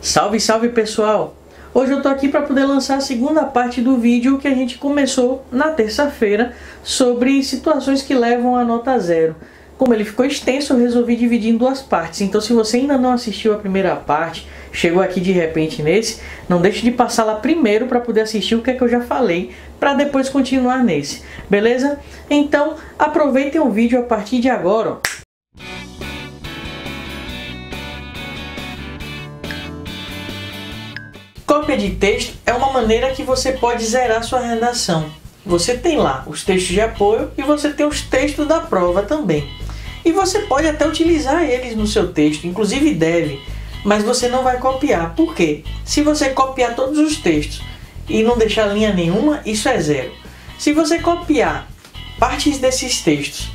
Salve, salve pessoal! Hoje eu tô aqui para poder lançar a segunda parte do vídeo que a gente começou na terça-feira sobre situações que levam a nota 0. Como ele ficou extenso, eu resolvi dividir em duas partes. Então se você ainda não assistiu a primeira parte, chegou aqui de repente nesse, não deixe de passar lá primeiro para poder assistir o que é que eu já falei, para depois continuar nesse, beleza? Então aproveitem o vídeo a partir de agora, ó. Cópia de texto é uma maneira que você pode zerar sua redação. Você tem lá os textos de apoio e você tem os textos da prova também. E você pode até utilizar eles no seu texto, inclusive deve, mas você não vai copiar. Por quê? Se você copiar todos os textos e não deixar linha nenhuma, isso é zero. Se você copiar partes desses textos,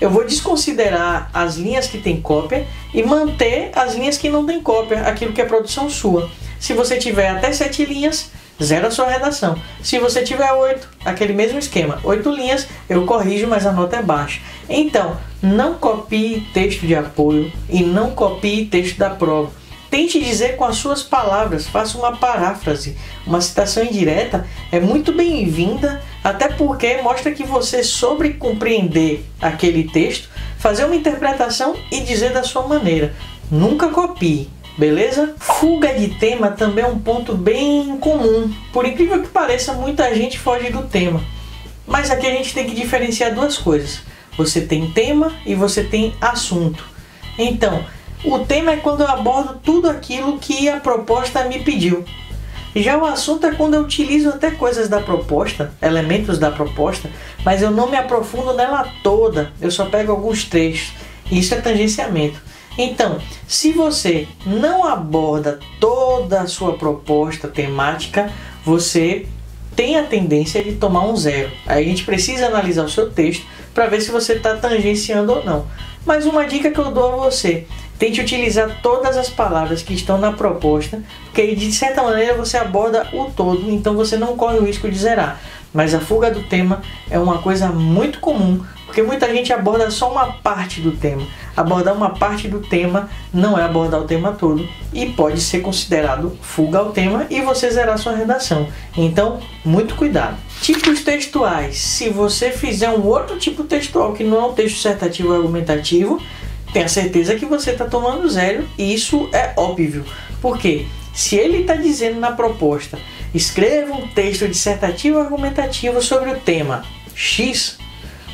eu vou desconsiderar as linhas que tem cópia e manter as linhas que não tem cópia, aquilo que é produção sua. Se você tiver até 7 linhas, zero a sua redação. Se você tiver 8, aquele mesmo esquema, 8 linhas, eu corrijo, mas a nota é baixa. Então, não copie texto de apoio e não copie texto da prova. Tente dizer com as suas palavras, faça uma paráfrase. Uma citação indireta é muito bem-vinda, até porque mostra que você soube compreender aquele texto, fazer uma interpretação e dizer da sua maneira. Nunca copie. Beleza? Fuga de tema também é um ponto bem comum. Por incrível que pareça, muita gente foge do tema. Mas aqui a gente tem que diferenciar duas coisas. Você tem tema e você tem assunto. Então, o tema é quando eu abordo tudo aquilo que a proposta me pediu. Já o assunto é quando eu utilizo até coisas da proposta, elementos da proposta, mas eu não me aprofundo nela toda. Eu só pego alguns trechos. Isso é tangenciamento. Então, se você não aborda toda a sua proposta temática, você tem a tendência de tomar um 0. Aí a gente precisa analisar o seu texto para ver se você está tangenciando ou não. Mas uma dica que eu dou a você: tente utilizar todas as palavras que estão na proposta, porque aí, de certa maneira você aborda o todo, então você não corre o risco de zerar. Mas a fuga do tema é uma coisa muito comum, porque muita gente aborda só uma parte do tema. Abordar uma parte do tema não é abordar o tema todo e pode ser considerado fuga ao tema e você zerar sua redação. Então, muito cuidado. Tipos textuais. Se você fizer um outro tipo textual que não é um texto dissertativo ou argumentativo, tenha certeza que você está tomando 0 e isso é óbvio. Por quê? Se ele está dizendo na proposta, escreva um texto dissertativo ou argumentativo sobre o tema X,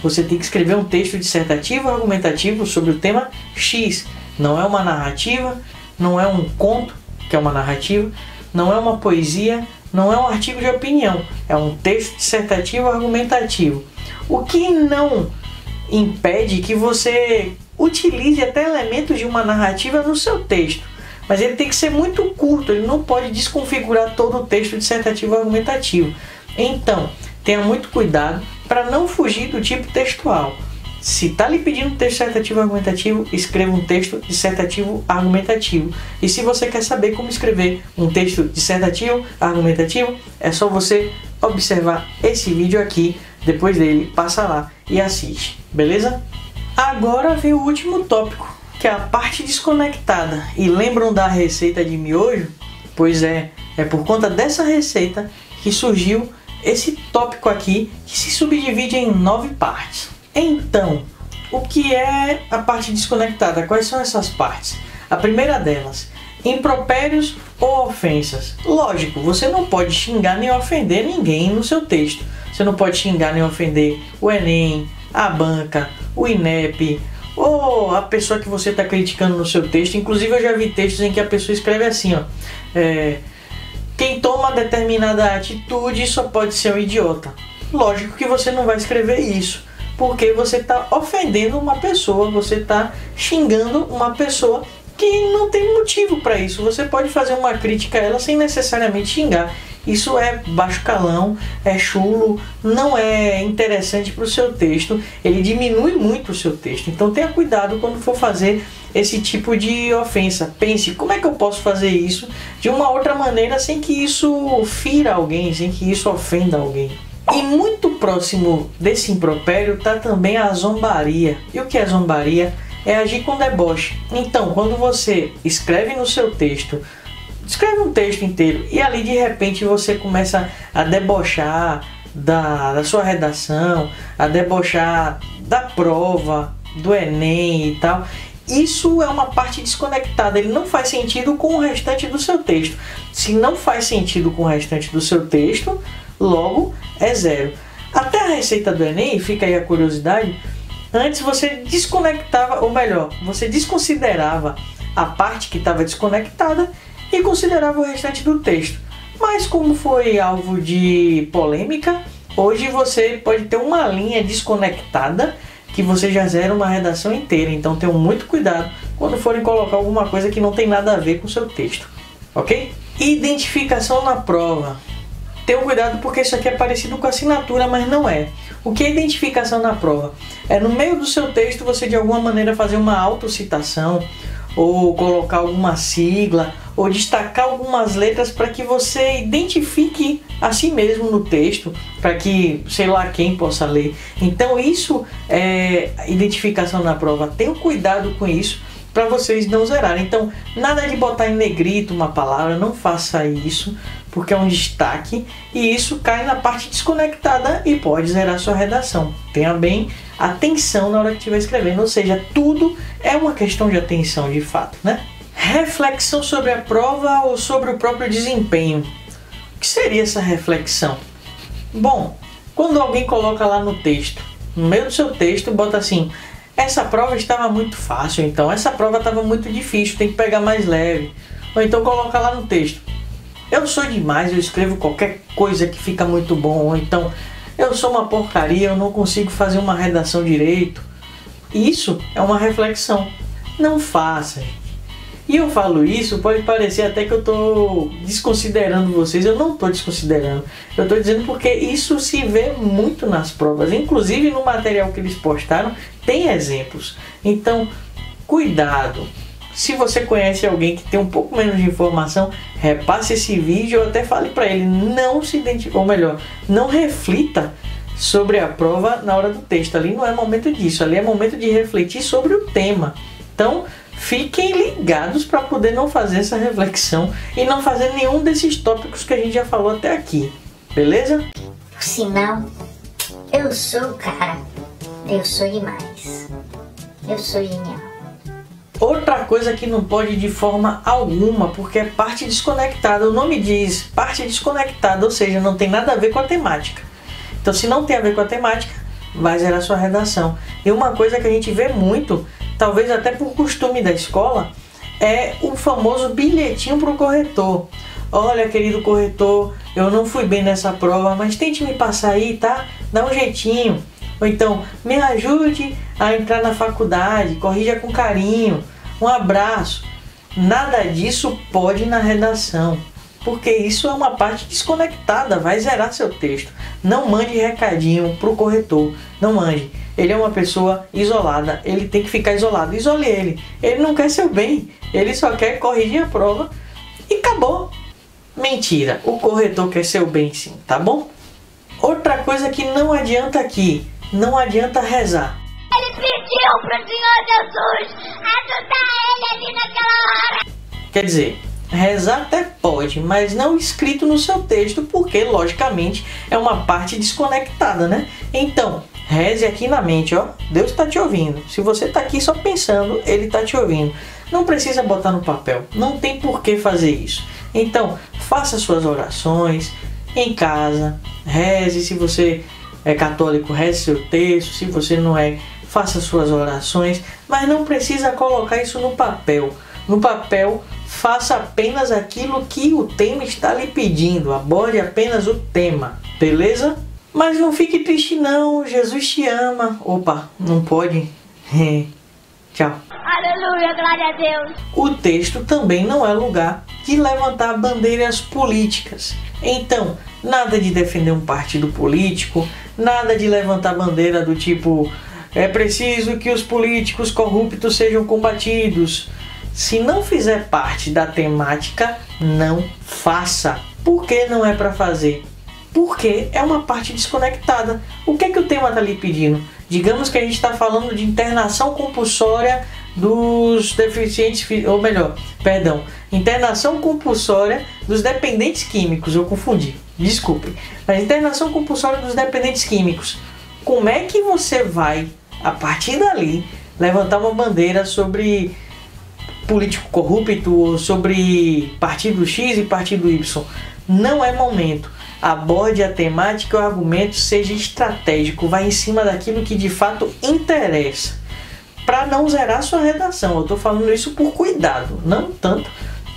você tem que escrever um texto dissertativo ou argumentativo sobre o tema X. Não é uma narrativa, não é um conto, que é uma narrativa, não é uma poesia, não é um artigo de opinião. É um texto dissertativo ou argumentativo. O que não impede que você utilize até elementos de uma narrativa no seu texto. Mas ele tem que ser muito curto, ele não pode desconfigurar todo o texto dissertativo ou argumentativo. Então, tenha muito cuidado para não fugir do tipo textual. Se está lhe pedindo texto dissertativo ou argumentativo, escreva um texto dissertativo argumentativo. E se você quer saber como escrever um texto dissertativo argumentativo, é só você observar esse vídeo aqui, depois dele, passa lá e assiste, beleza? Agora vem o último tópico, que é a parte desconectada. E lembram da receita de miojo? Pois é por conta dessa receita que surgiu esse tópico aqui, que se subdivide em 9 partes. Então, o que é a parte desconectada? Quais são essas partes? A primeira delas, impropérios ou ofensas. Lógico, você não pode xingar nem ofender ninguém no seu texto. Você não pode xingar nem ofender o Enem, a banca, o INEP, ou a pessoa que você está criticando no seu texto. Inclusive eu já vi textos em que a pessoa escreve assim, ó, quem toma determinada atitude só pode ser um idiota. Lógico que você não vai escrever isso, porque você está ofendendo uma pessoa, você está xingando uma pessoa que não tem motivo para isso. Você pode fazer uma crítica a ela sem necessariamente xingar. Isso é baixo calão, é chulo, não é interessante para o seu texto, ele diminui muito o seu texto. Então tenha cuidado quando for fazer esse tipo de ofensa. Pense, como é que eu posso fazer isso de uma outra maneira sem que isso fira alguém, sem que isso ofenda alguém. E muito próximo desse impropério está também a zombaria. E o que é zombaria? É agir com deboche. Então, quando você escreve no seu texto Escreve um texto inteiro e ali de repente você começa a debochar da sua redação, a debochar da prova, do Enem e tal. Isso é uma parte desconectada, ele não faz sentido com o restante do seu texto. Se não faz sentido com o restante do seu texto, logo é zero. Até a receita do Enem, fica aí a curiosidade, antes você desconectava, ou melhor, você desconsiderava a parte que estava desconectada e considerava o restante do texto. Mas como foi alvo de polêmica, hoje você pode ter uma linha desconectada que você já zera uma redação inteira. Então tenham muito cuidado quando forem colocar alguma coisa que não tem nada a ver com o seu texto, ok? Identificação na prova. Tenham cuidado porque isso aqui é parecido com assinatura, mas não é. O que é identificação na prova? É no meio do seu texto você de alguma maneira fazer uma autocitação, ou colocar alguma sigla, ou destacar algumas letras para que você identifique a si mesmo no texto, para que sei lá quem possa ler. Então isso é identificação na prova. Tenham cuidado com isso para vocês não zerarem. Então nada de botar em negrito uma palavra, não faça isso, porque é um destaque e isso cai na parte desconectada e pode zerar sua redação. Tenha bem atenção na hora que estiver escrevendo, ou seja, tudo é uma questão de atenção de fato, né? Reflexão sobre a prova ou sobre o próprio desempenho. O que seria essa reflexão? Bom, quando alguém coloca lá no texto, no meio do seu texto, bota assim: essa prova estava muito fácil, então essa prova estava muito difícil, tem que pegar mais leve. Ou então coloca lá no texto: eu sou demais, eu escrevo qualquer coisa que fica muito bom. Ou então, eu sou uma porcaria, eu não consigo fazer uma redação direito. Isso é uma reflexão. Não faça, gente. E eu falo isso, pode parecer até que eu estou desconsiderando vocês. Eu não estou desconsiderando. Eu estou dizendo porque isso se vê muito nas provas. Inclusive no material que eles postaram tem exemplos. Então, cuidado. Se você conhece alguém que tem um pouco menos de informação, repasse esse vídeo ou até fale para ele, não se identifique, ou melhor, não reflita sobre a prova na hora do texto. Ali não é momento disso, ali é momento de refletir sobre o tema. Então, fiquem ligados para poder não fazer essa reflexão e não fazer nenhum desses tópicos que a gente já falou até aqui, beleza? Por sinal, eu sou o cara, eu sou demais, eu sou genial. Outra coisa que não pode de forma alguma, porque é parte desconectada. O nome diz parte desconectada, ou seja, não tem nada a ver com a temática. Então, se não tem a ver com a temática, vai zerar sua redação. E uma coisa que a gente vê muito, talvez até por costume da escola, é o famoso bilhetinho para o corretor. Olha, querido corretor, eu não fui bem nessa prova, mas tente me passar aí, tá? Dá um jeitinho. Ou então, me ajude a entrar na faculdade, corrija com carinho, um abraço. Nada disso pode ir na redação, porque isso é uma parte desconectada, vai zerar seu texto. Não mande recadinho para o corretor, não mande. Ele é uma pessoa isolada, ele tem que ficar isolado, isole ele. Ele não quer seu bem, ele só quer corrigir a prova e acabou. Mentira, o corretor quer seu bem sim, tá bom? Outra coisa que não adianta aqui, não adianta rezar. Ele pediu pro Senhor Jesus ajudar ele ali naquela hora. Quer dizer, rezar até pode, mas não escrito no seu texto, porque logicamente é uma parte desconectada, né? Então, reze aqui na mente, ó. Deus está te ouvindo. Se você está aqui só pensando, Ele está te ouvindo. Não precisa botar no papel, não tem por que fazer isso. Então, faça suas orações em casa, reze. Se você é católico, reze seu texto. Se você não é, faça suas orações, mas não precisa colocar isso no papel. No papel, faça apenas aquilo que o tema está lhe pedindo, aborde apenas o tema, beleza? Mas não fique triste não, Jesus te ama. Opa, não pode? Tchau. Aleluia, glória a Deus. O texto também não é lugar de levantar bandeiras políticas. Então, nada de defender um partido político, nada de levantar bandeira do tipo: é preciso que os políticos corruptos sejam combatidos. Se não fizer parte da temática, não faça. Por que não é para fazer? Porque é uma parte desconectada. O que é que o tema está lhe pedindo? Digamos que a gente está falando de internação compulsória dos deficientes, ou melhor, perdão, internação compulsória dos dependentes químicos, eu confundi, desculpem. A internação compulsória dos dependentes químicos. Como é que você vai, a partir dali, levantar uma bandeira sobre político corrupto ou sobre partido X e partido Y? Não é momento. Aborde a temática e o argumento, seja estratégico, vai em cima daquilo que de fato interessa, para não zerar sua redação. Eu estou falando isso por cuidado, não tanto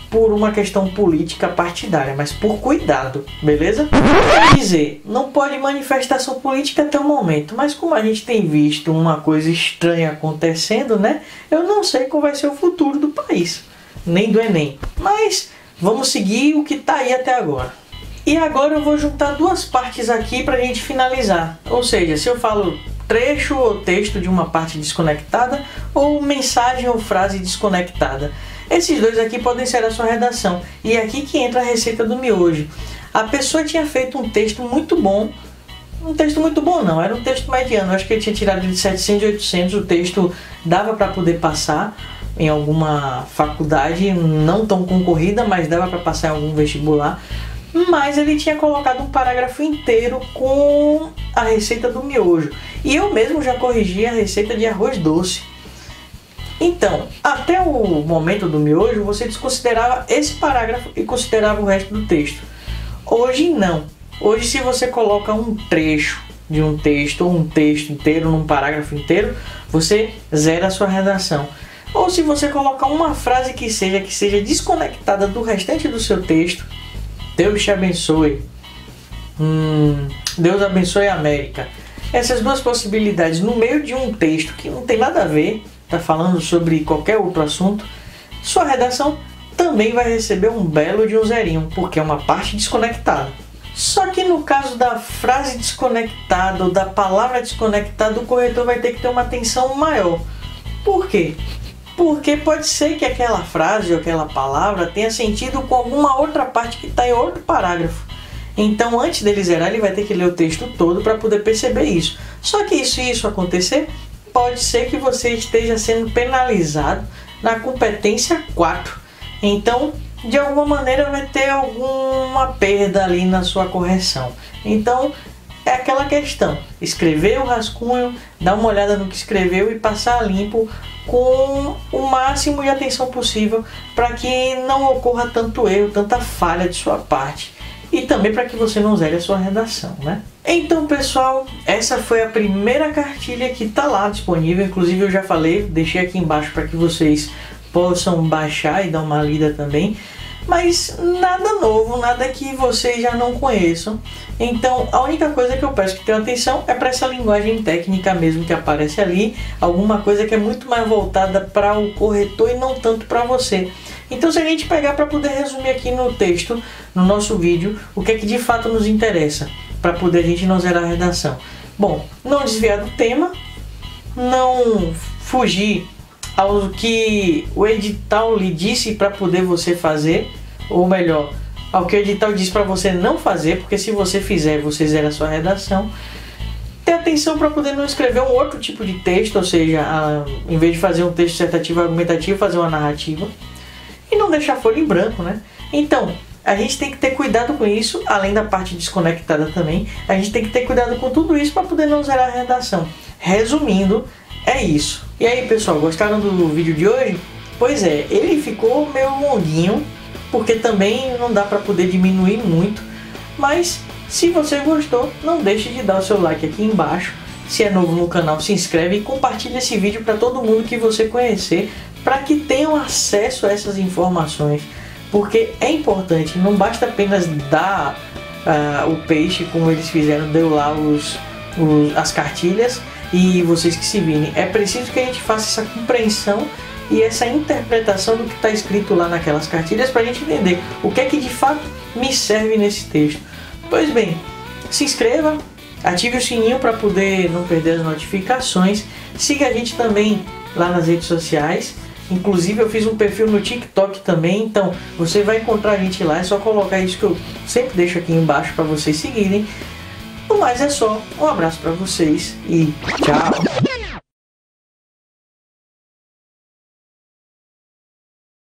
por uma questão política partidária, mas por cuidado, beleza? Quer dizer, não pode manifestação política até o momento, mas como a gente tem visto uma coisa estranha acontecendo, né? Eu não sei qual vai ser o futuro do país, nem do Enem, mas vamos seguir o que está aí até agora. E agora eu vou juntar duas partes aqui para a gente finalizar. Ou seja, se eu falo trecho ou texto de uma parte desconectada ou mensagem ou frase desconectada. Esses dois aqui podem ser a sua redação. E é aqui que entra a receita do miojo. A pessoa tinha feito um texto muito bom. Um texto muito bom não, era um texto mediano. Eu acho que ele tinha tirado de 700 e 800. O texto dava para poder passar em alguma faculdade, não tão concorrida, mas dava para passar em algum vestibular. Mas ele tinha colocado um parágrafo inteiro com a receita do miojo. E eu mesmo já corrigi a receita de arroz doce. Então, até o momento do miojo, você desconsiderava esse parágrafo e considerava o resto do texto. Hoje não. Hoje, se você coloca um trecho de um texto ou um texto inteiro num parágrafo inteiro, você zera a sua redação. Ou se você colocar uma frase que seja desconectada do restante do seu texto, Deus te abençoe, Deus abençoe a América. Essas duas possibilidades no meio de um texto que não tem nada a ver, está falando sobre qualquer outro assunto, sua redação também vai receber um belo de um zerinho, porque é uma parte desconectada. Só que no caso da frase desconectada ou da palavra desconectada, o corretor vai ter que ter uma atenção maior. Por quê? Porque pode ser que aquela frase ou aquela palavra tenha sentido com alguma outra parte que está em outro parágrafo. Então, antes dele zerar, ele vai ter que ler o texto todo para poder perceber isso. Só que se isso acontecer, pode ser que você esteja sendo penalizado na competência 4. Então, de alguma maneira, vai ter alguma perda ali na sua correção. Então, é aquela questão, escrever o rascunho, dar uma olhada no que escreveu e passar a limpo com o máximo de atenção possível para que não ocorra tanto erro, tanta falha de sua parte e também para que você não zere a sua redação, né? Então, pessoal, essa foi a primeira cartilha que está lá disponível, inclusive eu já falei, deixei aqui embaixo para que vocês possam baixar e dar uma lida também. Mas nada novo, nada que vocês já não conheçam. Então a única coisa que eu peço que tenham atenção é para essa linguagem técnica mesmo que aparece ali. Alguma coisa que é muito mais voltada para o corretor e não tanto para você. Então, se a gente pegar para poder resumir aqui no texto, no nosso vídeo, o que é que de fato nos interessa, para poder a gente não zerar a redação. Bom, não desviar do tema, não fugir ao que o edital lhe disse para poder você fazer, ou melhor, ao que o edital diz para você não fazer, porque se você fizer, você zera a sua redação. Ter atenção para poder não escrever um outro tipo de texto, ou seja, em vez de fazer um texto dissertativo argumentativo, fazer uma narrativa. E não deixar folha em branco, né? Então, a gente tem que ter cuidado com isso, além da parte desconectada também. A gente tem que ter cuidado com tudo isso para poder não zerar a redação. Resumindo, é isso. E aí, pessoal, gostaram do vídeo de hoje? Pois é, ele ficou meio longuinho, porque também não dá para poder diminuir muito. Mas, se você gostou, não deixe de dar o seu like aqui embaixo. Se é novo no canal, se inscreve e compartilha esse vídeo para todo mundo que você conhecer, para que tenham acesso a essas informações. Porque é importante, não basta apenas dar o peixe, como eles fizeram, deu lá as cartilhas, e vocês que se virem. É preciso que a gente faça essa compreensão e essa interpretação do que está escrito lá naquelas cartilhas, para a gente entender o que é que de fato me serve nesse texto. Pois bem, se inscreva, ative o sininho para poder não perder as notificações, siga a gente também lá nas redes sociais. Inclusive eu fiz um perfil no TikTok também, então você vai encontrar a gente lá, é só colocar isso que eu sempre deixo aqui embaixo para vocês seguirem. No mais é só, um abraço para vocês e tchau!